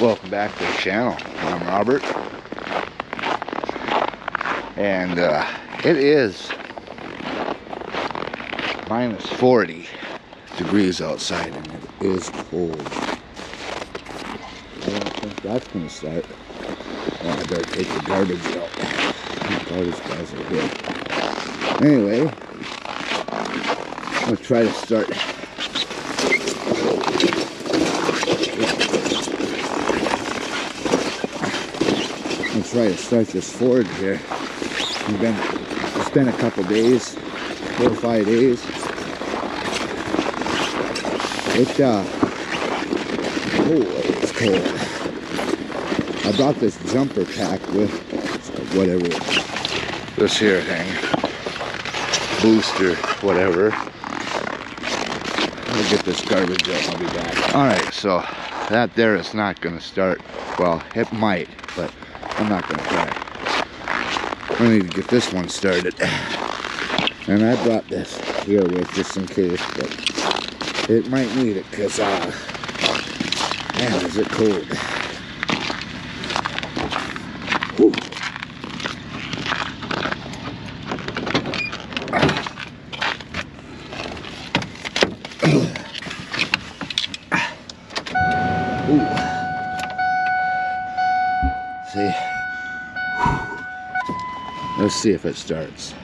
Welcome back to the channel. I'm Robert, and it is minus 40 degrees outside, and it is cold. I don't think that's going to start. Oh, I better take the garbage out. All these guys are here. Anyway, I'll try to start. I'll try to start this Ford here. It's been a couple days, 4 or 5 days. It's cold. I brought this jumper pack with whatever this here thing, booster, whatever. I'll get this garbage out and I'll be back. Alright, so that there is not going to start. Well, it might, but I'm not going to try. I need to get this one started. And I brought this here with just in case, but it might need it because, man, is it cold. Whew. See, let's see if it starts.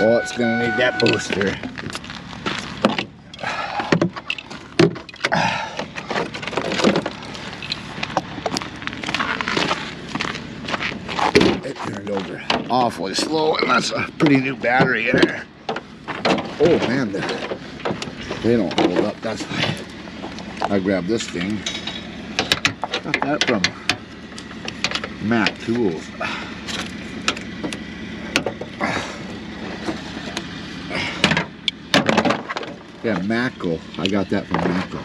Oh, it's gonna need that booster. It turned over awfully slow, and that's a pretty new battery in there. Oh man, they don't hold up. That's why I grabbed this thing. Got that from Mac Tools. Yeah, Mackel. I got that from Mackel.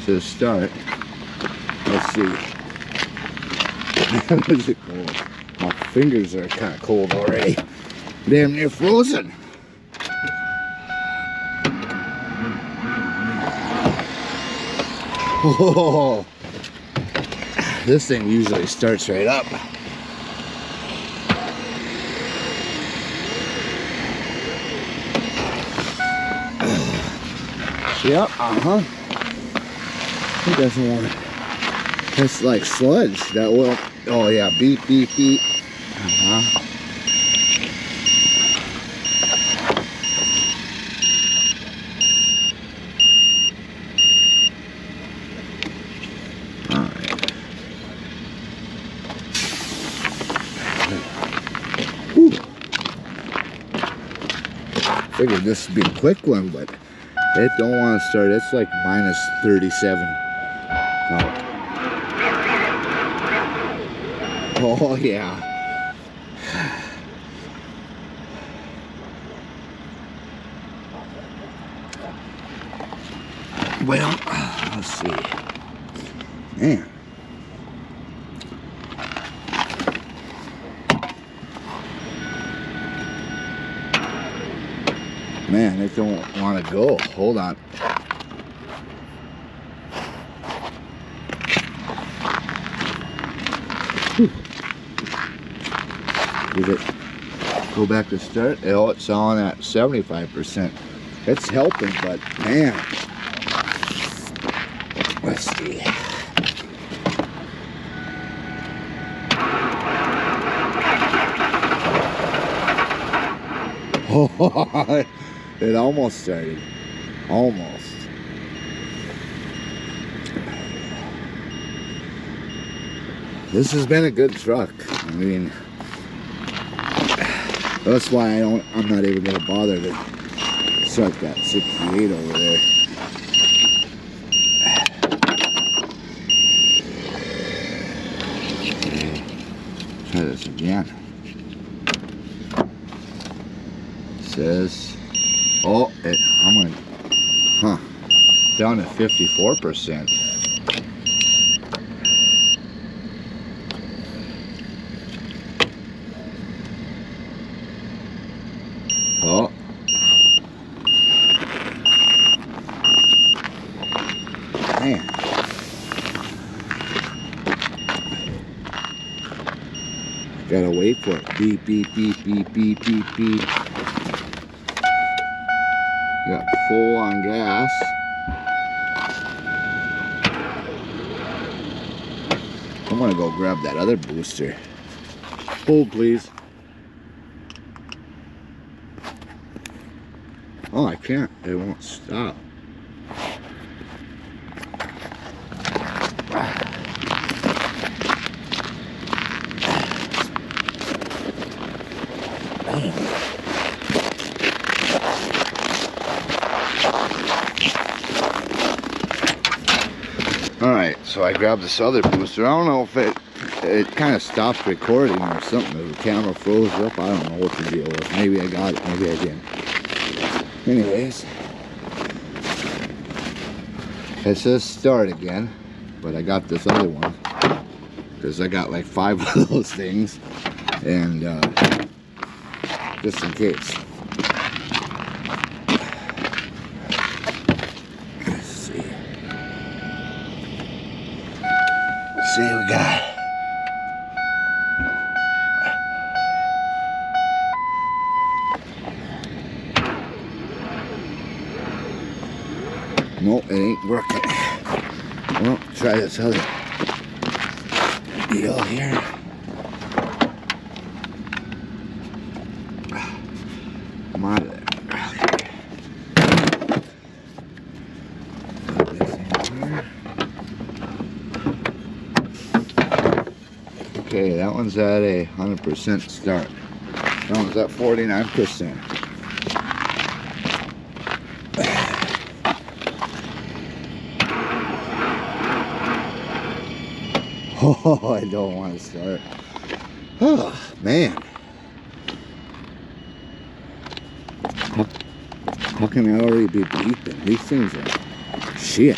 So to start, let's see. Is it cold? My fingers are kind of cold already. Damn near frozen. Oh, this thing usually starts right up. Yep, It doesn't want it. It's like sludge. That will. Oh yeah, beep, beep, beep. Alright. Figured this would be a quick one, but it don't want to start. It's like minus 37. Oh yeah. Well, let's see. Man, it don't want to go. Hold on. Did it go back to start? Oh, it's on at 75%. It's helping, but man. Let's see. Oh, it almost started. Almost. This has been a good truck. I mean, that's why I'm not even gonna bother to start that 68 over there. Okay. Try this again. It says, oh, I'm gonna, down to 54%. Gotta wait for it. Beep, beep, beep, beep, beep, beep, beep. Got full on gas. I'm gonna go grab that other booster. Hold, please. Oh, I can't. It won't stop. Alright, so I grabbed this other booster. I don't know if it kind of stopped recording or something. The camera froze up. I don't know what the deal was. Maybe I got it, maybe I didn't. Anyways, it says start again, but I got this other one because I got like 5 of those things, and just in case. Let's see. Let's see what we got. Nope, it ain't working. Well, try this other deal here. Come out of there. Put this in here. Okay, that one's at a 100% start. That one's at 49%. Oh, I don't want to start. Oh, man. How can I already be beeping? These things are shit.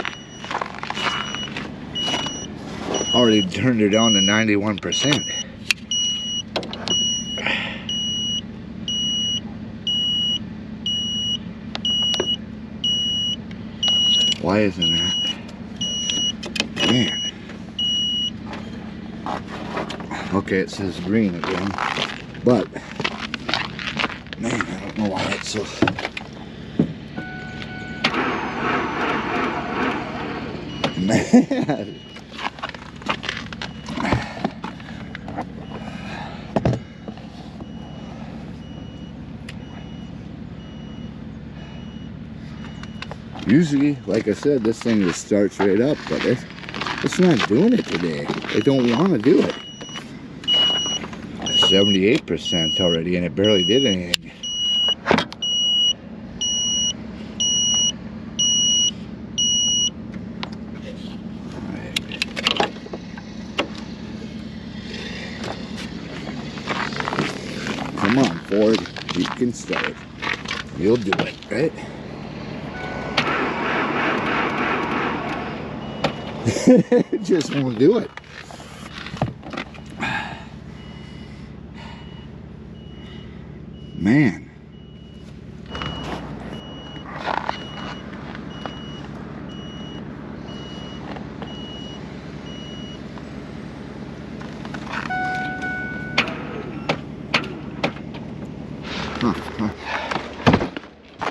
Already turned her down to 91%. Why isn't that? Man. Okay, it says green again, but man, I don't know why it's so. Man. Usually, like I said, this thing just starts right up, but it's not doing it today. They don't want to do it. 78% already, and it barely did anything. Right. Come on, Ford. You can start. You'll do it, right? It just won't do it. Man.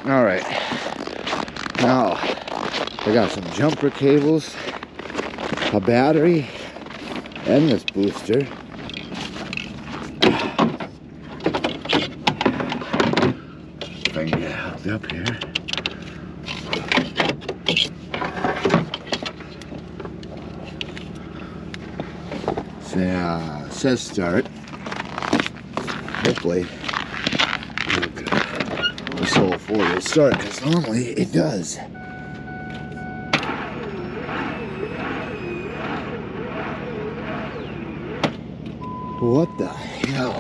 All right. Now, I got some jumper cables, a battery, and this booster. If I can get hooked up here. It says start. Hopefully, this whole Ford will start, because normally it does. What the hell?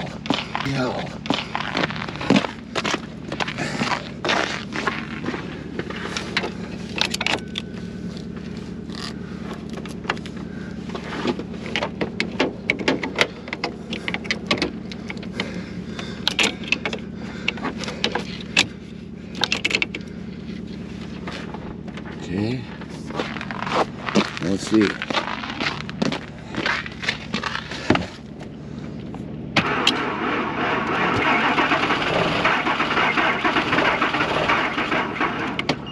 Okay. Let's see.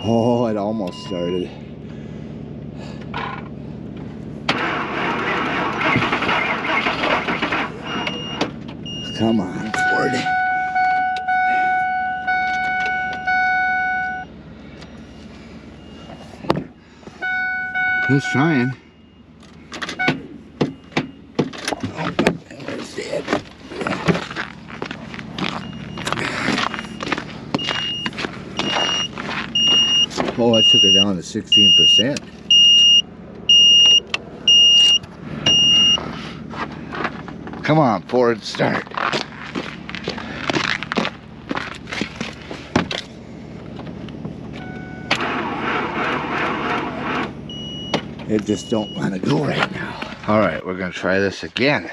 Oh, it almost started. Come on, Ford. He's trying. Oh, it's dead. Oh, I took it down to 16%. Come on, Ford, start. It just don't want to go right now. All right, we're gonna try this again.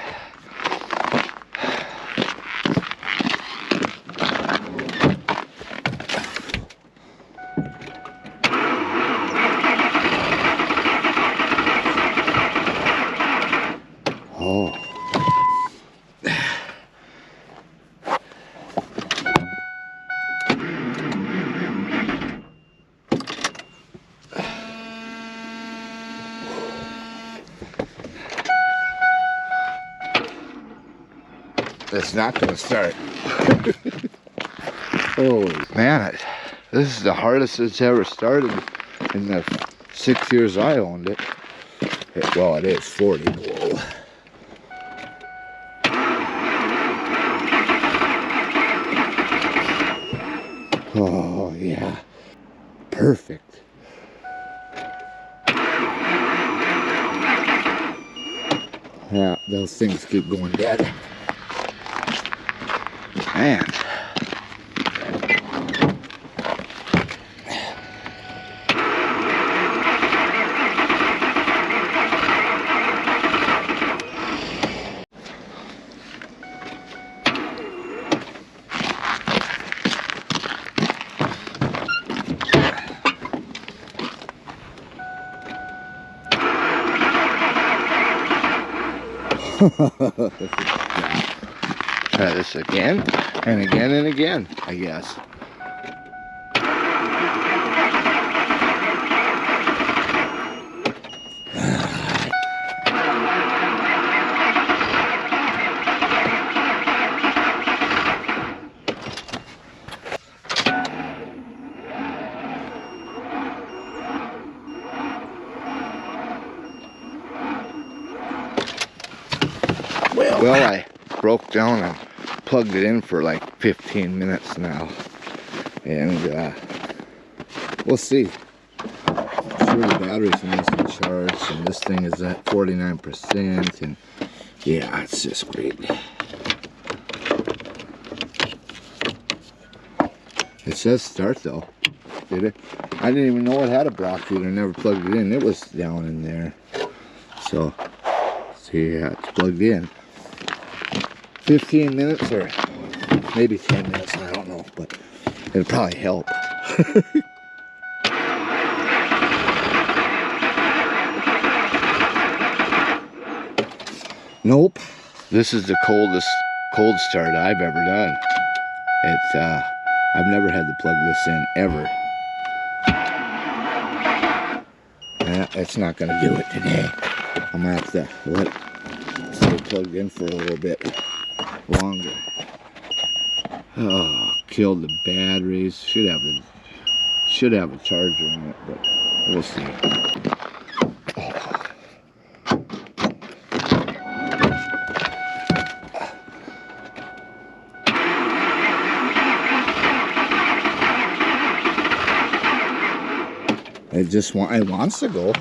Oh. It's not gonna start. Holy man, this is the hardest it's ever started in the 6 years I owned it. Well, it is 40. Whoa. Oh yeah, perfect. Yeah, those things keep going dead. Man. Try this again and again and again, I guess. Well, I broke down and plugged it in for like 15 minutes now, and we'll see. I'm sure the battery's nice and charged, and this thing is at 49%, and yeah, it's just great. It says start though, did it? I didn't even know it had a Brockfeeder, never plugged it in. It was down in there. So, see, yeah, it's plugged in. 15 minutes or maybe 10 minutes, I don't know, but it'll probably help. Nope. This is the coldest cold start I've ever done. It's I've never had to plug this in ever. It's not gonna do it today. I'm gonna have to let it stay plugged in for a little bit longer. Oh, killed the batteries. Should have a charger in it, but we'll see. It wants to go.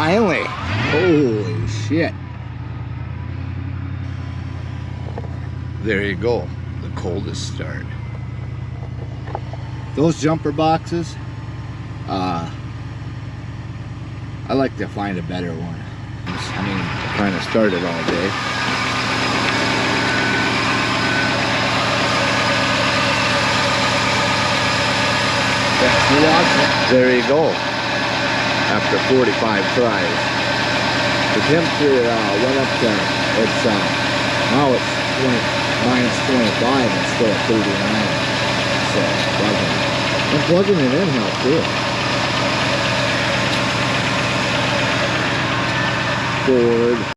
Finally. Holy shit. There you go. The Coldstart. Those jumper boxes, I like to find a better one. I mean, trying to start it all day. Thanks for watching. There you go. After 45 tries. The temperature went up to, now it's minus 25 instead of 39. So, and plugging it in helped too. Ford.